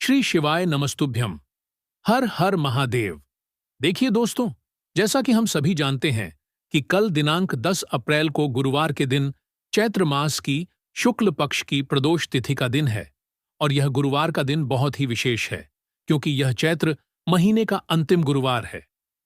श्री शिवाय नमस्तुभ्यम। हर हर महादेव। देखिए दोस्तों, जैसा कि हम सभी जानते हैं कि कल दिनांक 10 अप्रैल को गुरुवार के दिन चैत्र मास की शुक्ल पक्ष की प्रदोष तिथि का दिन है। और यह गुरुवार का दिन बहुत ही विशेष है क्योंकि यह चैत्र महीने का अंतिम गुरुवार है।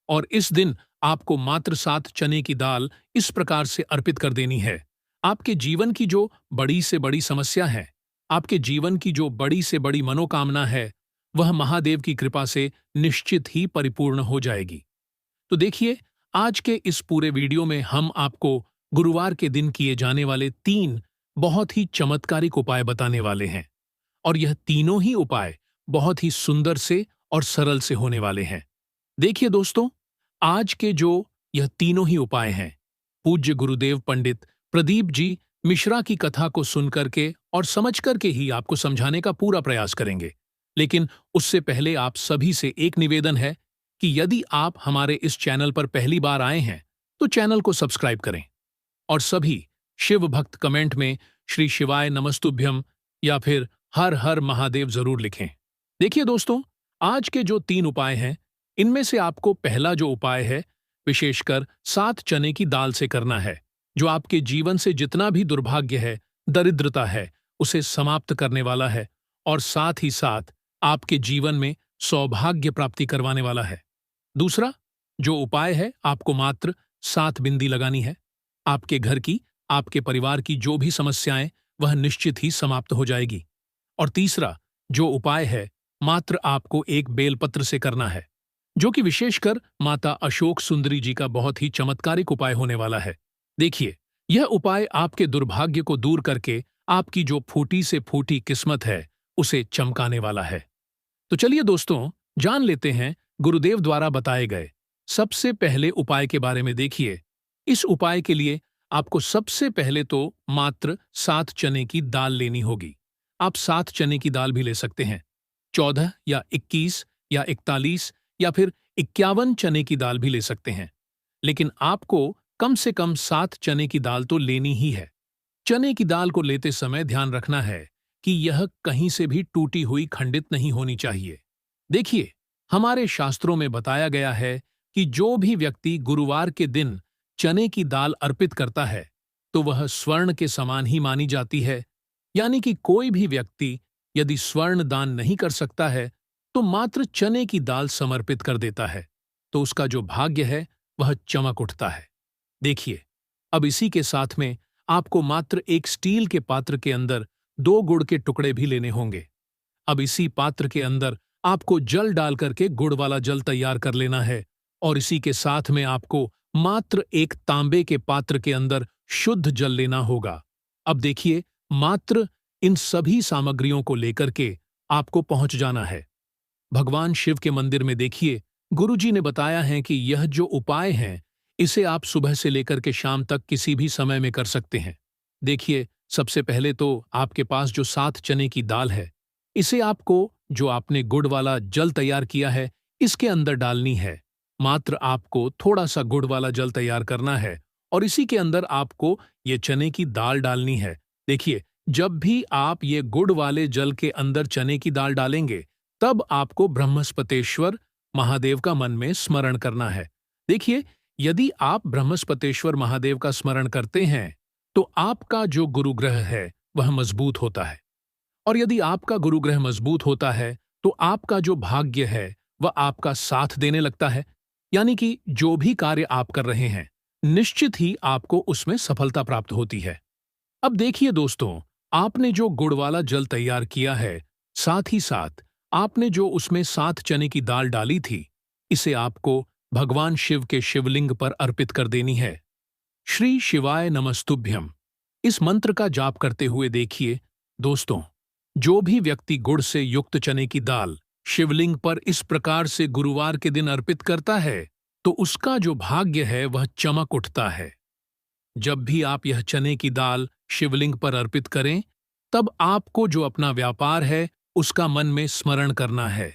और इस दिन आपको मात्र 7 चने की दाल इस प्रकार से अर्पित कर देनी है। आपके जीवन की जो बड़ी से बड़ी समस्या है, आपके जीवन की जो बड़ी से बड़ी मनोकामना है, वह महादेव की कृपा से निश्चित ही परिपूर्ण हो जाएगी। तो देखिए, आज के इस पूरे वीडियो में हम आपको गुरुवार के दिन किए जाने वाले 3 बहुत ही चमत्कारिक उपाय बताने वाले हैं। और यह तीनों ही उपाय बहुत ही सुंदर से और सरल से होने वाले हैं। देखिए दोस्तों, आज के जो यह तीनों ही उपाय हैं, पूज्य गुरुदेव पंडित प्रदीप जी मिश्रा की कथा को सुनकर के और समझ करके ही आपको समझाने का पूरा प्रयास करेंगे। लेकिन उससे पहले आप सभी से एक निवेदन है कि यदि आप हमारे इस चैनल पर पहली बार आए हैं तो चैनल को सब्सक्राइब करें और सभी शिव भक्त कमेंट में श्री शिवाय नमस्तुभ्यम या फिर हर हर महादेव जरूर लिखें। देखिए दोस्तों, आज के जो 3 उपाय हैं, इनमें से आपको पहला जो उपाय है विशेषकर 7 चने की दाल से करना है, जो आपके जीवन से जितना भी दुर्भाग्य है, दरिद्रता है, उसे समाप्त करने वाला है और साथ ही साथ आपके जीवन में सौभाग्य प्राप्ति करवाने वाला है। दूसरा जो उपाय है, आपको मात्र 7 बिंदी लगानी है। आपके घर की, आपके परिवार की जो भी समस्याएं, वह निश्चित ही समाप्त हो जाएगी। और तीसरा जो उपाय है, मात्र आपको एक बेलपत्र से करना है, जो कि विशेषकर माता अशोक सुंदरी जी का बहुत ही चमत्कारिक उपाय होने वाला है। देखिए, यह उपाय आपके दुर्भाग्य को दूर करके आपकी जो फूटी से फूटी किस्मत है, उसे चमकाने वाला है। तो चलिए दोस्तों, जान लेते हैं गुरुदेव द्वारा बताए गए सबसे पहले उपाय के बारे में। देखिए, इस उपाय के लिए आपको सबसे पहले तो मात्र 7 चने की दाल लेनी होगी। आप 7 चने की दाल भी ले सकते हैं, 14 या 21 या 41 या फिर 51 चने की दाल भी ले सकते हैं। लेकिन आपको कम से कम 7 चने की दाल तो लेनी ही है। चने की दाल को लेते समय ध्यान रखना है कि यह कहीं से भी टूटी हुई खंडित नहीं होनी चाहिए। देखिए, हमारे शास्त्रों में बताया गया है कि जो भी व्यक्ति गुरुवार के दिन चने की दाल अर्पित करता है, तो वह स्वर्ण के समान ही मानी जाती है। यानी कि कोई भी व्यक्ति यदि स्वर्ण दान नहीं कर सकता है, तो मात्र चने की दाल समर्पित कर देता है, तो उसका जो भाग्य है, वह चमक उठता है। देखिए, अब इसी के साथ में आपको मात्र एक स्टील के पात्र के अंदर 2 गुड़ के टुकड़े भी लेने होंगे। अब इसी पात्र के अंदर आपको जल डाल करके गुड़ वाला जल तैयार कर लेना है और इसी के साथ में आपको मात्र एक तांबे के पात्र के अंदर शुद्ध जल लेना होगा। अब देखिए, मात्र इन सभी सामग्रियों को लेकर के आपको पहुंच जाना है भगवान शिव के मंदिर में। देखिए, गुरुजी ने बताया है कि यह जो उपाय है, इसे आप सुबह से लेकर के शाम तक किसी भी समय में कर सकते हैं। देखिए, सबसे पहले तो आपके पास जो 7 चने की दाल है, इसे आपको जो आपने गुड़ वाला जल तैयार किया है, इसके अंदर डालनी है। मात्र आपको थोड़ा सा गुड़ वाला जल तैयार करना है और इसी के अंदर आपको ये चने की दाल डालनी है। देखिए, जब भी आप ये गुड़ वाले जल के अंदर चने की दाल डालेंगे, तब आपको ब्रह्मस्पतेश्वर महादेव का मन में स्मरण करना है। देखिए, यदि आप ब्रह्मस्पतेश्वर महादेव का स्मरण करते हैं, तो आपका जो गुरुग्रह है, वह मजबूत होता है। और यदि आपका गुरुग्रह मजबूत होता है, तो आपका जो भाग्य है, वह आपका साथ देने लगता है। यानी कि जो भी कार्य आप कर रहे हैं, निश्चित ही आपको उसमें सफलता प्राप्त होती है। अब देखिए दोस्तों, आपने जो गुड़ वाला जल तैयार किया है, साथ ही साथ आपने जो उसमें 7 चने की दाल डाली थी, इसे आपको भगवान शिव के शिवलिंग पर अर्पित कर देनी है। श्री शिवाय नमस्तुभ्यम इस मंत्र का जाप करते हुए देखिए दोस्तों, जो भी व्यक्ति गुड़ से युक्त चने की दाल शिवलिंग पर इस प्रकार से गुरुवार के दिन अर्पित करता है, तो उसका जो भाग्य है, वह चमक उठता है। जब भी आप यह चने की दाल शिवलिंग पर अर्पित करें, तब आपको जो अपना व्यापार है, उसका मन में स्मरण करना है।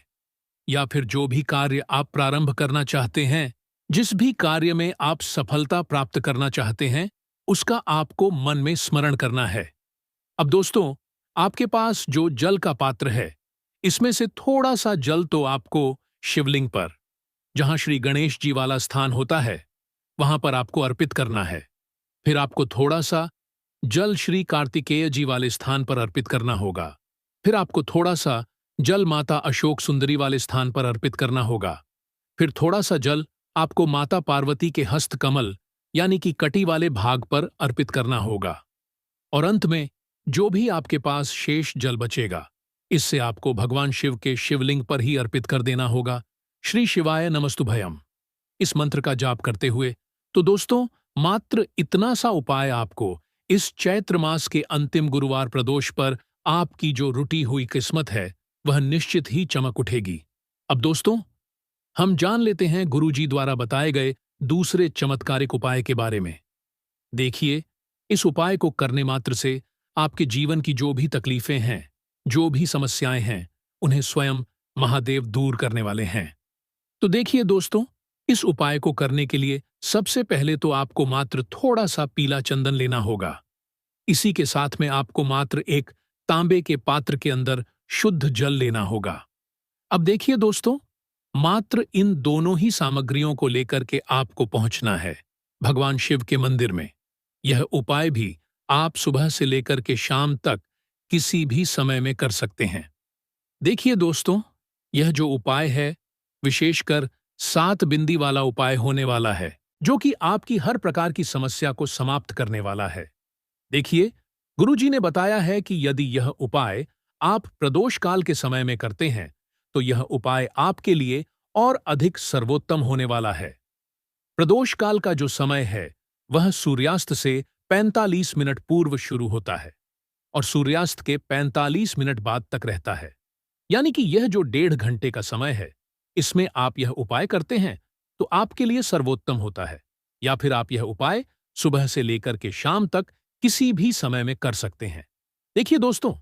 या फिर जो भी कार्य आप प्रारंभ करना चाहते हैं, जिस भी कार्य में आप सफलता प्राप्त करना चाहते हैं, उसका आपको मन में स्मरण करना है। अब दोस्तों, आपके पास जो जल का पात्र है, इसमें से थोड़ा सा जल तो आपको शिवलिंग पर, जहां श्री गणेश जी वाला स्थान होता है, वहां पर आपको अर्पित करना है। फिर आपको थोड़ा सा जल श्री कार्तिकेय जी वाले स्थान पर अर्पित करना होगा। फिर आपको थोड़ा सा जल माता अशोक सुंदरी वाले स्थान पर अर्पित करना होगा। फिर थोड़ा सा जल आपको माता पार्वती के हस्त कमल यानी कि कटी वाले भाग पर अर्पित करना होगा। और अंत में जो भी आपके पास शेष जल बचेगा, इससे आपको भगवान शिव के शिवलिंग पर ही अर्पित कर देना होगा। श्री शिवाय नमस्तुभयम इस मंत्र का जाप करते हुए। तो दोस्तों, मात्र इतना सा उपाय आपको इस चैत्र मास के अंतिम गुरुवार प्रदोष पर आपकी जो रुटी हुई किस्मत है, वह निश्चित ही चमक उठेगी। अब दोस्तों, हम जान लेते हैं गुरुजी द्वारा बताए गए दूसरे चमत्कारिक उपाय के बारे में। देखिए, इस उपाय को करने मात्र से आपके जीवन की जो भी तकलीफें हैं, जो भी समस्याएं हैं, उन्हें स्वयं महादेव दूर करने वाले हैं। तो देखिए दोस्तों, इस उपाय को करने के लिए सबसे पहले तो आपको मात्र थोड़ा सा पीला चंदन लेना होगा। इसी के साथ में आपको मात्र एक तांबे के पात्र के अंदर शुद्ध जल लेना होगा। अब देखिए दोस्तों, मात्र इन दोनों ही सामग्रियों को लेकर के आपको पहुंचना है भगवान शिव के मंदिर में। यह उपाय भी आप सुबह से लेकर के शाम तक किसी भी समय में कर सकते हैं। देखिए दोस्तों, यह जो उपाय है विशेषकर 7 बिंदी वाला उपाय होने वाला है, जो कि आपकी हर प्रकार की समस्या को समाप्त करने वाला है। देखिए, गुरुजी ने बताया है कि यदि यह उपाय आप प्रदोष काल के समय में करते हैं, तो यह उपाय आपके लिए और अधिक सर्वोत्तम होने वाला है। प्रदोष काल का जो समय है, वह सूर्यास्त से 45 मिनट पूर्व शुरू होता है और सूर्यास्त के 45 मिनट बाद तक रहता है। यानी कि यह जो 1.5 घंटे का समय है, इसमें आप यह उपाय करते हैं तो आपके लिए सर्वोत्तम होता है। या फिर आप यह उपाय सुबह से लेकर के शाम तक किसी भी समय में कर सकते हैं। देखिए दोस्तों,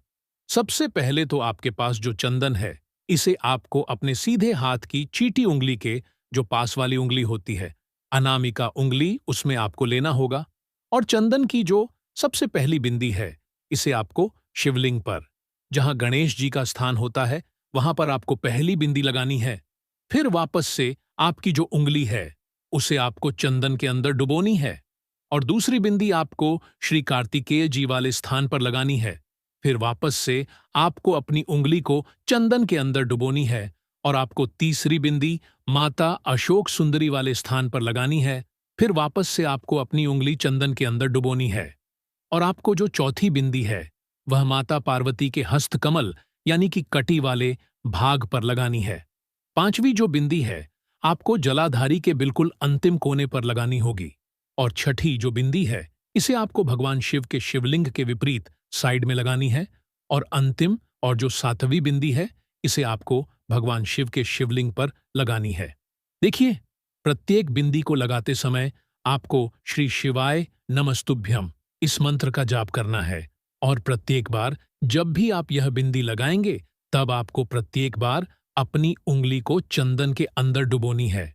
सबसे पहले तो आपके पास जो चंदन है, इसे आपको अपने सीधे हाथ की चीटी उंगली के जो पास वाली उंगली होती है, अनामिका उंगली, उसमें आपको लेना होगा। और चंदन की जो सबसे पहली बिंदी है, इसे आपको शिवलिंग पर, जहां गणेश जी का स्थान होता है, वहां पर आपको पहली बिंदी लगानी है। फिर वापस से आपकी जो उंगली है, उसे आपको चंदन के अंदर डुबोनी है और दूसरी बिंदी आपको श्री कार्तिकेय जी वाले स्थान पर लगानी है। फिर वापस से आपको अपनी उंगली को चंदन के अंदर डुबोनी है और आपको तीसरी बिंदी माता अशोक सुंदरी वाले स्थान पर लगानी है। फिर वापस से आपको अपनी उंगली चंदन के अंदर डुबोनी है और आपको जो चौथी बिंदी है, वह माता पार्वती के हस्त कमल यानी कि कटी वाले भाग पर लगानी है। पांचवी जो बिंदी है, आपको जलाधारी के बिल्कुल अंतिम कोने पर लगानी होगी। और छठी जो बिंदी है, इसे आपको भगवान शिव के शिवलिंग के विपरीत साइड में लगानी है। और अंतिम और जो 7वीं बिंदी है, इसे आपको भगवान शिव के शिवलिंग पर लगानी है। देखिए, प्रत्येक बिंदी को लगाते समय आपको श्री शिवाय नमस्तुभ्यम इस मंत्र का जाप करना है। और प्रत्येक बार जब भी आप यह बिंदी लगाएंगे, तब आपको प्रत्येक बार अपनी उंगली को चंदन के अंदर डुबोनी है।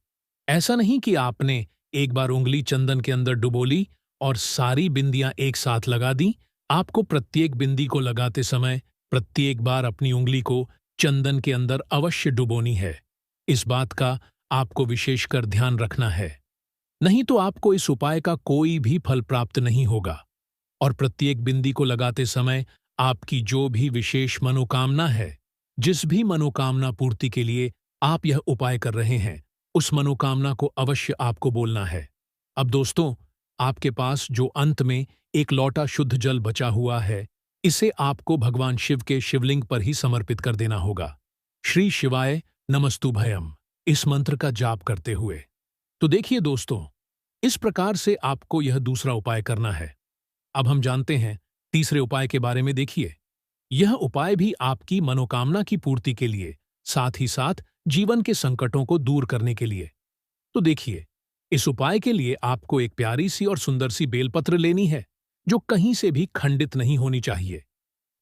ऐसा नहीं कि आपने एक बार उंगली चंदन के अंदर डुबोली और सारी बिंदियां एक साथ लगा दी। आपको प्रत्येक बिंदी को लगाते समय प्रत्येक बार अपनी उंगली को चंदन के अंदर अवश्य डुबोनी है। इस बात का आपको विशेषकर ध्यान रखना है, नहीं तो आपको इस उपाय का कोई भी फल प्राप्त नहीं होगा। और प्रत्येक बिंदी को लगाते समय आपकी जो भी विशेष मनोकामना है, जिस भी मनोकामना पूर्ति के लिए आप यह उपाय कर रहे हैं, उस मनोकामना को अवश्य आपको बोलना है। अब दोस्तों, आपके पास जो अंत में एक लौटा शुद्ध जल बचा हुआ है, इसे आपको भगवान शिव के शिवलिंग पर ही समर्पित कर देना होगा। श्री शिवाय नमस्तुभयम इस मंत्र का जाप करते हुए। तो देखिए दोस्तों, इस प्रकार से आपको यह दूसरा उपाय करना है। अब हम जानते हैं तीसरे उपाय के बारे में। देखिए, यह उपाय भी आपकी मनोकामना की पूर्ति के लिए, साथ ही साथ जीवन के संकटों को दूर करने के लिए। तो देखिए, इस उपाय के लिए आपको एक प्यारी सी और सुंदर सी बेलपत्र लेनी है, जो कहीं से भी खंडित नहीं होनी चाहिए।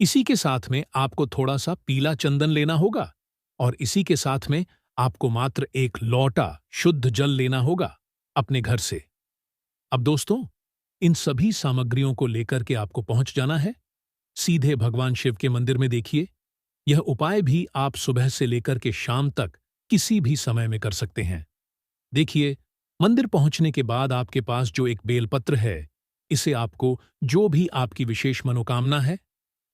इसी के साथ में आपको थोड़ा सा पीला चंदन लेना होगा और इसी के साथ में आपको मात्र एक लौटा शुद्ध जल लेना होगा अपने घर से। अब दोस्तों, इन सभी सामग्रियों को लेकर के आपको पहुंच जाना है सीधे भगवान शिव के मंदिर में। देखिए, यह उपाय भी आप सुबह से लेकर के शाम तक किसी भी समय में कर सकते हैं। देखिए, मंदिर पहुंचने के बाद आपके पास जो एक बेलपत्र है, इसे आपको जो भी आपकी विशेष मनोकामना है,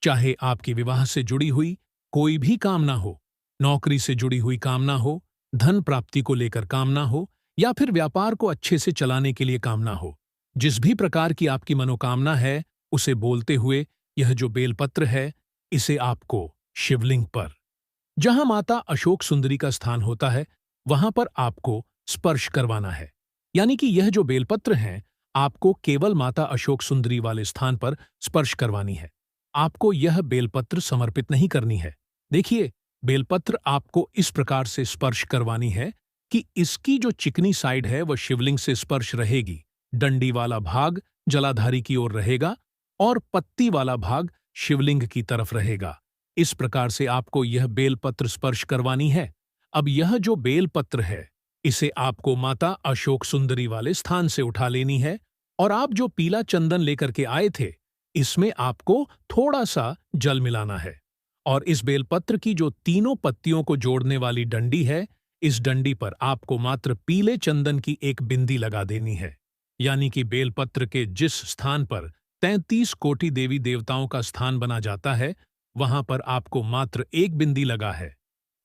चाहे आपकी विवाह से जुड़ी हुई कोई भी कामना हो, नौकरी से जुड़ी हुई कामना हो, धन प्राप्ति को लेकर कामना हो, या फिर व्यापार को अच्छे से चलाने के लिए कामना हो, जिस भी प्रकार की आपकी मनोकामना है, उसे बोलते हुए यह जो बेलपत्र है, इसे आपको शिवलिंग पर, जहां माता अशोक सुंदरी का स्थान होता है, वहां पर आपको स्पर्श करवाना है। यानी कि यह जो बेलपत्र हैं, आपको केवल माता अशोक सुंदरी वाले स्थान पर स्पर्श करवानी है। आपको यह बेलपत्र समर्पित नहीं करनी है। देखिए, बेलपत्र आपको इस प्रकार से स्पर्श करवानी है कि इसकी जो चिकनी साइड है वह शिवलिंग से स्पर्श रहेगी, डंडी वाला भाग जलाधारी की ओर रहेगा और पत्ती वाला भाग शिवलिंग की तरफ रहेगा। इस प्रकार से आपको यह बेलपत्र स्पर्श करवानी है। अब यह जो बेलपत्र है, इसे आपको माता अशोक सुंदरी वाले स्थान से उठा लेनी है और आप जो पीला चंदन लेकर के आए थे, इसमें आपको थोड़ा सा जल मिलाना है और इस बेलपत्र की जो तीनों पत्तियों को जोड़ने वाली डंडी है, इस डंडी पर आपको मात्र पीले चंदन की एक बिंदी लगा देनी है। यानी कि बेलपत्र के जिस स्थान पर 33 कोटि देवी देवताओं का स्थान बना जाता है, वहां पर आपको मात्र एक बिंदी लगा है।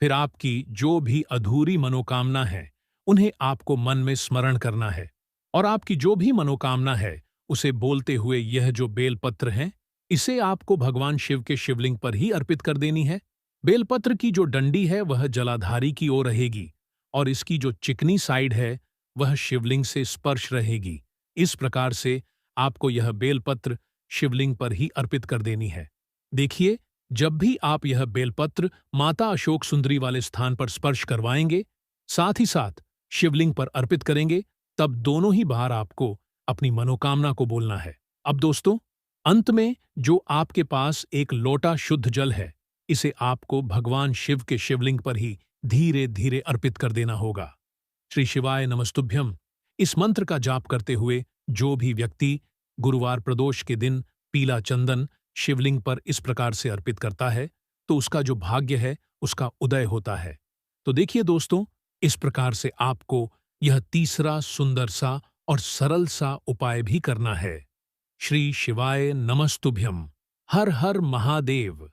फिर आपकी जो भी अधूरी मनोकामना है, उन्हें आपको मन में स्मरण करना है और आपकी जो भी मनोकामना है, उसे बोलते हुए यह जो बेलपत्र है, इसे आपको भगवान शिव के शिवलिंग पर ही अर्पित कर देनी है। बेलपत्र की जो डंडी है वह जलाधारी की ओर रहेगी और इसकी जो चिकनी साइड है वह शिवलिंग से स्पर्श रहेगी। इस प्रकार से आपको यह बेलपत्र शिवलिंग पर ही अर्पित कर देनी है। देखिए, जब भी आप यह बेलपत्र माता अशोक सुंदरी वाले स्थान पर स्पर्श करवाएंगे, साथ ही साथ शिवलिंग पर अर्पित करेंगे, तब दोनों ही बार आपको अपनी मनोकामना को बोलना है। अब दोस्तों, अंत में जो आपके पास एक लोटा शुद्ध जल है, इसे आपको भगवान शिव के शिवलिंग पर ही धीरे धीरे अर्पित कर देना होगा। श्री शिवाय नमस्तुभ्यम इस मंत्र का जाप करते हुए जो भी व्यक्ति गुरुवार प्रदोष के दिन पीला चंदन शिवलिंग पर इस प्रकार से अर्पित करता है, तो उसका जो भाग्य है उसका उदय होता है। तो देखिए दोस्तों, इस प्रकार से आपको यह तीसरा सुंदर सा और सरल सा उपाय भी करना है। श्री शिवाय नमस्तुभ्यम। हर हर महादेव।